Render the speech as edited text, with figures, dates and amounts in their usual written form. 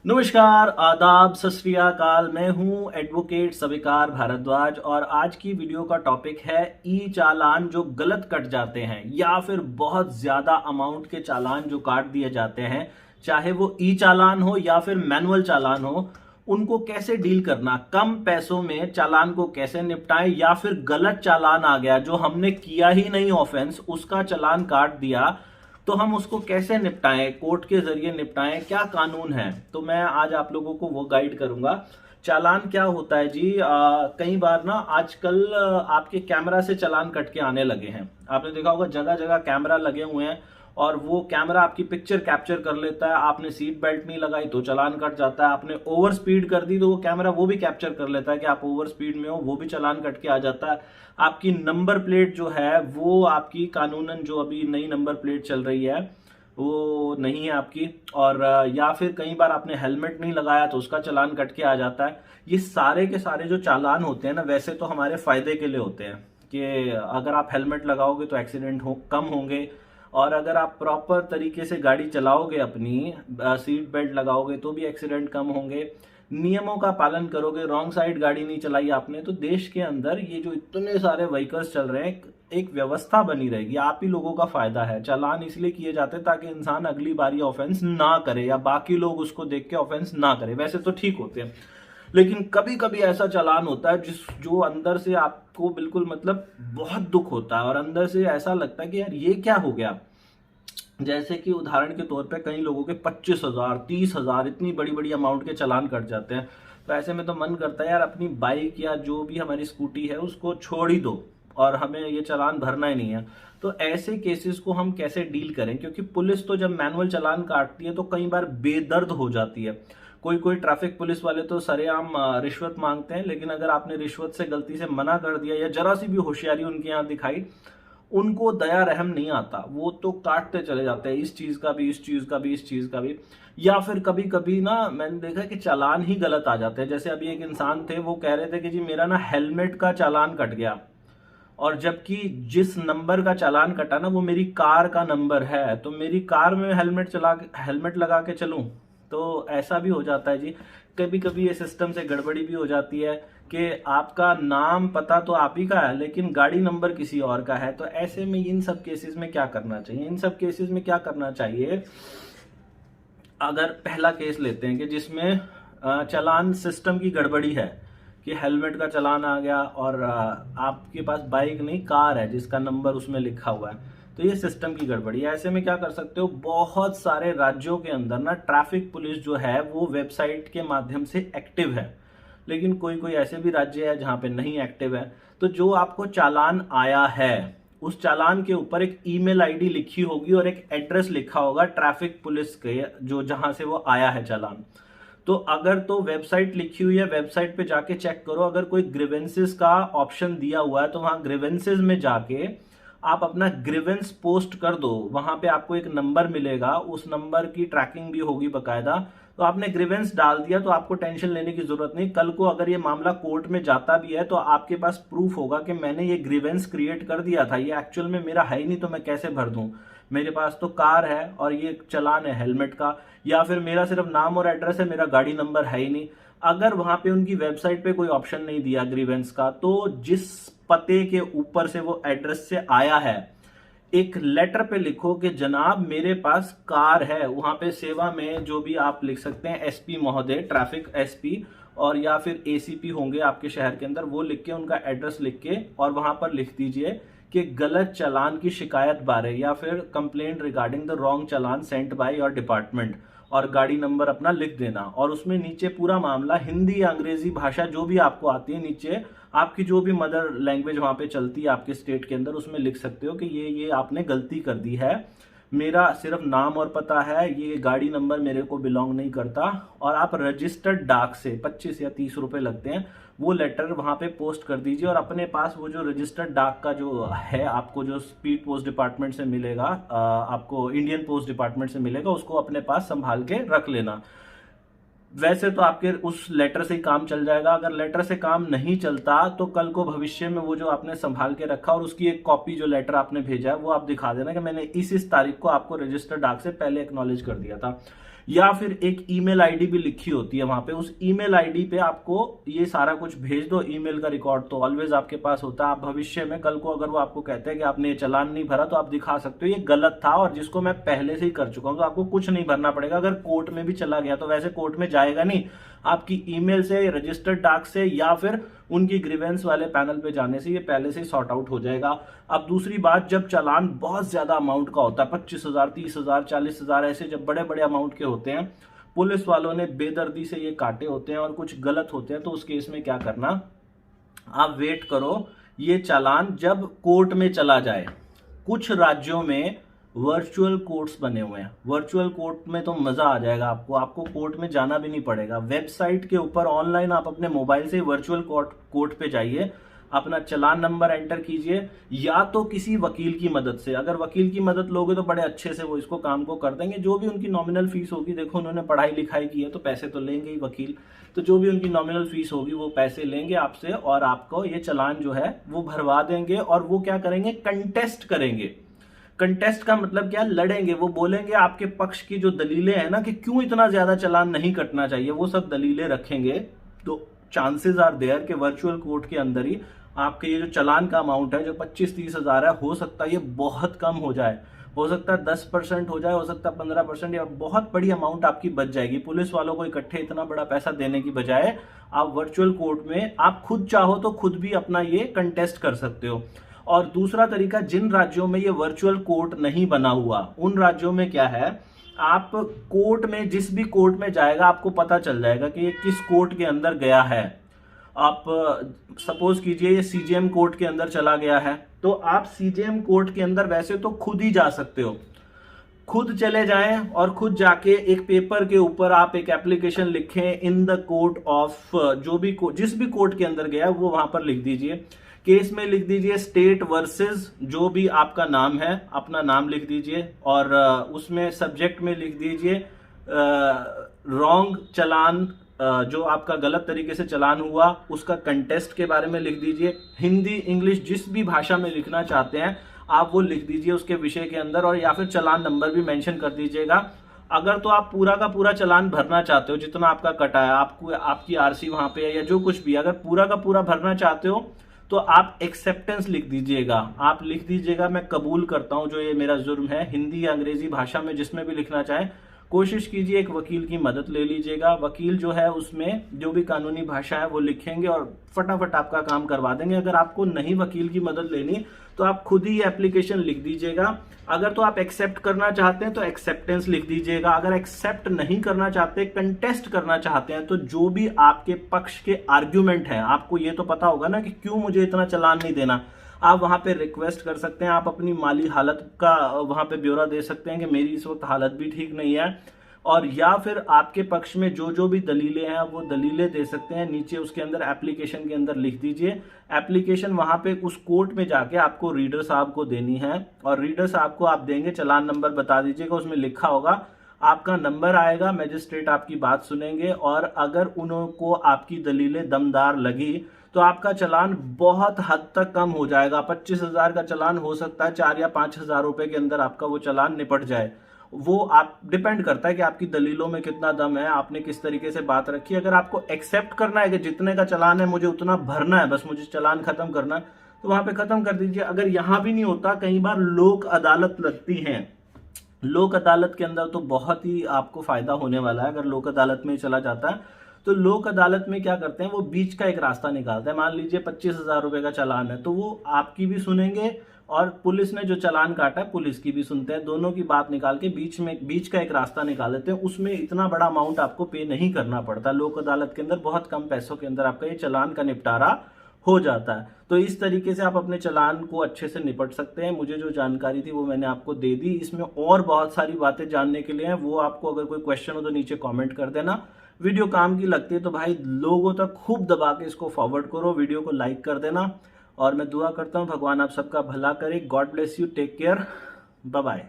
नमस्कार, आदाब, सत श्री अकाल। मैं हूं एडवोकेट सविकार भारद्वाज और आज की वीडियो का टॉपिक है ई चालान जो गलत कट जाते हैं या फिर बहुत ज्यादा अमाउंट के चालान जो काट दिए जाते हैं, चाहे वो ई चालान हो या फिर मैनुअल चालान हो, उनको कैसे डील करना, कम पैसों में चालान को कैसे निपटाएं या फिर गलत चालान आ गया जो हमने किया ही नहीं ऑफेंस, उसका चालान काट दिया तो हम उसको कैसे निपटाएं, कोर्ट के जरिए निपटाएं, क्या कानून है। तो मैं आज आप लोगों को वो गाइड करूंगा। चालान क्या होता है जी, कई बार ना आजकल आपके कैमरा से चालान कट के आने लगे हैं। आपने देखा होगा जगह जगह कैमरा लगे हुए हैं और वो कैमरा आपकी पिक्चर कैप्चर कर लेता है। आपने सीट बेल्ट नहीं लगाई तो चालान कट जाता है, आपने ओवर स्पीड कर दी तो वो कैमरा वो भी कैप्चर कर लेता है कि आप ओवर स्पीड में हो, वो भी चालान कट के आ जाता है। आपकी नंबर प्लेट जो है वो आपकी कानूनन जो अभी नई नंबर प्लेट चल रही है वो नहीं है आपकी, और या फिर कई बार आपने हेलमेट नहीं लगाया तो उसका चालान कट के आ जाता है। ये सारे के सारे जो चालान होते हैं ना, वैसे तो हमारे फायदे के लिए होते हैं कि अगर आप हेलमेट लगाओगे तो एक्सीडेंट कम होंगे, और अगर आप प्रॉपर तरीके से गाड़ी चलाओगे, अपनी सीट बेल्ट लगाओगे तो भी एक्सीडेंट कम होंगे। नियमों का पालन करोगे, रॉन्ग साइड गाड़ी नहीं चलाई आपने, तो देश के अंदर ये जो इतने सारे व्हीकल्स चल रहे हैं एक व्यवस्था बनी रहेगी। आप ही लोगों का फायदा है। चालान इसलिए किए जाते हैं ताकि इंसान अगली बारी ऑफेंस ना करे या बाकी लोग उसको देख के ऑफेंस ना करे। वैसे तो ठीक होते हैं, लेकिन कभी कभी ऐसा चालान होता है जो अंदर से आपको बिल्कुल मतलब बहुत दुख होता है और अंदर से ऐसा लगता है कि यार ये क्या हो गया। जैसे कि उदाहरण के तौर पे कई लोगों के 25,000 30,000 इतनी बड़ी बड़ी अमाउंट के चालान कट जाते हैं। तो ऐसे में तो मन करता है यार अपनी बाइक या जो भी हमारी स्कूटी है उसको छोड़ ही दो और हमें ये चालान भरना ही नहीं है। तो ऐसे केसेस को हम कैसे डील करें, क्योंकि पुलिस तो जब मैनुअल चालान काटती है तो कई बार बेदर्द हो जाती है। कोई कोई ट्रैफिक पुलिस वाले तो सरेआम रिश्वत मांगते हैं, लेकिन अगर आपने रिश्वत से गलती से मना कर दिया या जरा सी भी होशियारी उनके यहाँ दिखाई, उनको दया रहम नहीं आता, वो तो काटते चले जाते हैं, इस चीज का भी, इस चीज का भी, इस चीज का भी। या फिर कभी कभी ना मैंने देखा कि चालान ही गलत आ जाते हैं। जैसे अभी एक इंसान थे, वो कह रहे थे कि जी मेरा ना हेलमेट का चालान कट गया, और जबकि जिस नंबर का चालान कटा ना वो मेरी कार का नंबर है, तो मेरी कार में हेलमेट लगा के चलूं, तो ऐसा भी हो जाता है जी। कभी कभी ये सिस्टम से गड़बड़ी भी हो जाती है कि आपका नाम पता तो आप ही का है लेकिन गाड़ी नंबर किसी और का है। तो ऐसे में इन सब केसेस में क्या करना चाहिए, अगर पहला केस लेते हैं कि जिसमें चालान सिस्टम की गड़बड़ी है कि हेलमेट का चालान आ गया और आपके पास बाइक नहीं कार है जिसका नंबर उसमें लिखा हुआ है, तो ये सिस्टम की गड़बड़ी है। ऐसे में क्या कर सकते हो, बहुत सारे राज्यों के अंदर ना ट्रैफिक पुलिस जो है वो वेबसाइट के माध्यम से एक्टिव है, लेकिन कोई कोई ऐसे भी राज्य है जहां पे नहीं एक्टिव है। तो जो आपको चालान आया है उस चालान के ऊपर एक ईमेल आईडी लिखी होगी और एक एड्रेस लिखा होगा ट्रैफिक पुलिस के, जो जहां से वो आया है चालान। तो अगर तो वेबसाइट लिखी हुई है, वेबसाइट पे जाके चेक करो। अगर कोई ग्रीवेंसेस का ऑप्शन दिया हुआ है तो वहां ग्रीवेंसेस में जाके आप अपना ग्रीवेंस पोस्ट कर दो। वहां पे आपको एक नंबर मिलेगा, उस नंबर की ट्रैकिंग भी होगी बकायदा। तो आपने ग्रीवेंस डाल दिया तो आपको टेंशन लेने की जरूरत नहीं। कल को अगर ये मामला कोर्ट में जाता भी है तो आपके पास प्रूफ होगा कि मैंने ये ग्रीवेंस क्रिएट कर दिया था, ये एक्चुअल में मेरा है ही नहीं, तो मैं कैसे भर दूं। मेरे पास तो कार है और ये चालान है हेलमेट का, या फिर मेरा सिर्फ नाम और एड्रेस है, मेरा गाड़ी नंबर है ही नहीं। अगर वहां पे उनकी वेबसाइट पे कोई ऑप्शन नहीं दिया ग्रीवेंस का, तो जिस पते के ऊपर से वो एड्रेस से आया है एक लेटर पे लिखो कि जनाब मेरे पास कार है। वहां पे सेवा में जो भी आप लिख सकते हैं, एसपी महोदय, ट्रैफिक एसपी, और या फिर एसीपी होंगे आपके शहर के अंदर, वो लिख के उनका एड्रेस लिख के और वहां पर लिख दीजिए कि गलत चालान की शिकायत बारे या फिर complaint regarding the wrong challan sent by your department, और गाड़ी नंबर अपना लिख देना। और उसमें नीचे पूरा मामला हिंदी या अंग्रेजी भाषा जो भी आपको आती है, नीचे आपकी जो भी मदर लैंग्वेज वहां पे चलती है आपके स्टेट के अंदर, उसमें लिख सकते हो कि ये आपने गलती कर दी है, मेरा सिर्फ नाम और पता है, ये गाड़ी नंबर मेरे को बिलोंग नहीं करता। और आप रजिस्टर्ड डाक से 25 या 30 रुपए लगते हैं, वो लेटर वहां पे पोस्ट कर दीजिए। और अपने पास वो जो रजिस्टर्ड डाक का जो है, आपको जो स्पीड पोस्ट डिपार्टमेंट से मिलेगा, आपको इंडियन पोस्ट डिपार्टमेंट से मिलेगा, उसको अपने पास संभाल के रख लेना। वैसे तो आपके उस लेटर से ही काम चल जाएगा। अगर लेटर से काम नहीं चलता तो कल को भविष्य में वो जो आपने संभाल के रखा और उसकी एक कॉपी जो लेटर आपने भेजा है वो आप दिखा देना कि मैंने इस तारीख को आपको रजिस्टर्ड डाक से पहले एक्नॉलेज कर दिया था। या फिर एक ईमेल आईडी भी लिखी होती है वहां पे, उस ईमेल आईडी पे आपको ये सारा कुछ भेज दो। ईमेल का रिकॉर्ड तो ऑलवेज आपके पास होता है। आप भविष्य में कल को अगर वो आपको कहते हैं कि आपने ये चालान नहीं भरा, तो आप दिखा सकते हो ये गलत था और जिसको मैं पहले से ही कर चुका हूं, तो आपको कुछ नहीं भरना पड़ेगा। अगर कोर्ट में भी चला गया तो वैसे कोर्ट में जाएगा नहीं, आपकी ईमेल से, रजिस्टर्ड डाक से या फिर उनकी ग्रीवेंस वाले पैनल पे जाने से ये पहले से सॉर्ट आउट हो जाएगा। अब दूसरी बात, जब चालान बहुत ज्यादा अमाउंट का होता है, 25,000, 30,000, 40,000, ऐसे जब बड़े बड़े अमाउंट के होते हैं, पुलिस वालों ने बेदर्दी से ये काटे होते हैं और कुछ गलत होते हैं, तो उस केस में क्या करना, आप वेट करो ये चालान जब कोर्ट में चला जाए। कुछ राज्यों में वर्चुअल कोर्ट्स बने हुए हैं। वर्चुअल कोर्ट में तो मजा आ जाएगा आपको कोर्ट में जाना भी नहीं पड़ेगा। वेबसाइट के ऊपर ऑनलाइन आप अपने मोबाइल से वर्चुअल कोर्ट पे जाइए, अपना चालान नंबर एंटर कीजिए, या तो किसी वकील की मदद से। अगर वकील की मदद लोगे तो बड़े अच्छे से वो इसको काम को कर देंगे। जो भी उनकी नॉमिनल फीस होगी, देखो उन्होंने पढ़ाई लिखाई की है तो पैसे तो लेंगे ही वकील, तो जो भी उनकी नॉमिनल फीस होगी वो पैसे लेंगे आपसे और आपको ये चालान जो है वो भरवा देंगे। और वो क्या करेंगे, कंटेस्ट करेंगे। कंटेस्ट का मतलब क्या, लड़ेंगे। वो बोलेंगे आपके पक्ष की जो दलीलें हैं ना कि क्यों इतना ज्यादा चालान नहीं कटना चाहिए, वो सब दलीलें रखेंगे। तो चांसेस आर देयर कि वर्चुअल कोर्ट के अंदर ही आपके ये जो चालान का अमाउंट है, जो 25-30 हजार है, हो सकता है ये बहुत कम हो जाए, हो सकता है 10% हो जाए, हो सकता है 15%, या बहुत बड़ी अमाउंट आपकी बच जाएगी। पुलिस वालों को इकट्ठे इतना बड़ा पैसा देने की बजाय आप वर्चुअल कोर्ट में आप खुद चाहो तो खुद भी अपना ये कंटेस्ट कर सकते हो। और दूसरा तरीका, जिन राज्यों में ये वर्चुअल कोर्ट नहीं बना हुआ, उन राज्यों में क्या है, आप कोर्ट में, जिस भी कोर्ट में जाएगा आपको पता चल जाएगा कि ये किस कोर्ट के अंदर गया है। आप सपोज कीजिए ये सीजेएम कोर्ट के अंदर चला गया है, तो आप सीजेएम कोर्ट के अंदर वैसे तो खुद ही जा सकते हो, खुद चले जाएं और खुद जाके एक पेपर के ऊपर आप एक एप्लीकेशन लिखें, इन द कोर्ट ऑफ, जो भी जिस भी कोर्ट के अंदर गया वो वहां पर लिख दीजिए। केस में लिख दीजिए स्टेट वर्सेस जो भी आपका नाम है, अपना नाम लिख दीजिए, और उसमें सब्जेक्ट में लिख दीजिए रॉन्ग चालान, जो आपका गलत तरीके से चालान हुआ उसका कंटेस्ट के बारे में लिख दीजिए। हिंदी, इंग्लिश, जिस भी भाषा में लिखना चाहते हैं आप वो लिख दीजिए उसके विषय के अंदर, और या फिर चालान नंबर भी मेंशन कर दीजिएगा। अगर तो आप पूरा का पूरा चालान भरना चाहते हो, जितना आपका कटा है, आपको आपकी आरसी वहां पे है या जो कुछ भी, अगर पूरा का पूरा भरना चाहते हो तो आप एक्सेप्टेंस लिख दीजिएगा। आप लिख दीजिएगा मैं कबूल करता हूं जो ये मेरा जुर्म है, हिंदी या अंग्रेजी भाषा में जिसमें भी लिखना चाहें। कोशिश कीजिए एक वकील की मदद ले लीजिएगा। वकील जो है उसमें जो भी कानूनी भाषा है वो लिखेंगे और फटाफट आपका काम करवा देंगे। अगर आपको नहीं वकील की मदद लेनी तो आप खुद ही एप्लीकेशन लिख दीजिएगा। अगर तो आप एक्सेप्ट करना चाहते हैं तो एक्सेप्टेंस लिख दीजिएगा। अगर एक्सेप्ट नहीं करना चाहते, कंटेस्ट करना चाहते हैं, तो जो भी आपके पक्ष के आर्ग्यूमेंट हैं, आपको ये तो पता होगा ना कि क्यों मुझे इतना चालान नहीं देना, आप वहां पे रिक्वेस्ट कर सकते हैं। आप अपनी माली हालत का वहां पे ब्यौरा दे सकते हैं कि मेरी इस वक्त हालत भी ठीक नहीं है, और या फिर आपके पक्ष में जो जो भी दलीलें हैं वो दलीलें दे सकते हैं। नीचे उसके अंदर एप्लीकेशन के अंदर लिख दीजिए। एप्लीकेशन वहां पे उस कोर्ट में जाके आपको रीडर साहब को देनी है, और रीडर साहब को आप देंगे, चालान नंबर बता दीजिएगा, उसमें लिखा होगा, आपका नंबर आएगा, मैजिस्ट्रेट आपकी बात सुनेंगे, और अगर उनको आपकी दलीलें दमदार लगी तो आपका चालान बहुत हद तक कम हो जाएगा। 25,000 का चालान हो सकता है 4 या 5,000 रुपए के अंदर आपका वो चालान निपट जाए। वो आप डिपेंड करता है कि आपकी दलीलों में कितना दम है, आपने किस तरीके से बात रखी है। अगर आपको एक्सेप्ट करना है कि जितने का चालान है मुझे उतना भरना है, बस मुझे चालान खत्म करना है, तो वहां पे खत्म कर दीजिए। अगर यहां भी नहीं होता, कई बार लोक अदालत लगती है। लोक अदालत के अंदर तो बहुत ही आपको फायदा होने वाला है। अगर लोक अदालत में चला जाता है तो लोक अदालत में क्या करते हैं, वो बीच का एक रास्ता निकालते हैं। मान लीजिए 25,000 रुपए का चालान है, तो वो आपकी भी सुनेंगे और पुलिस ने जो चालान काटा है पुलिस की भी सुनते हैं। दोनों की बात निकाल के बीच का एक रास्ता निकाल देते हैं। उसमें इतना बड़ा अमाउंट आपको पे नहीं करना पड़ता। लोक अदालत के अंदर बहुत कम पैसों के अंदर आपका ये चालान का निपटारा हो जाता है। तो इस तरीके से आप अपने चालान को अच्छे से निपट सकते हैं। मुझे जो जानकारी थी वो मैंने आपको दे दी। इसमें और बहुत सारी बातें जानने के लिए हैं, वो आपको अगर कोई क्वेश्चन हो तो नीचे कमेंट कर देना। वीडियो काम की लगती है तो भाई लोगों तक खूब दबा के इसको फॉरवर्ड करो, वीडियो को लाइक कर देना। और मैं दुआ करता हूँ भगवान आप सबका भला करे। God bless you, take care, bye bye.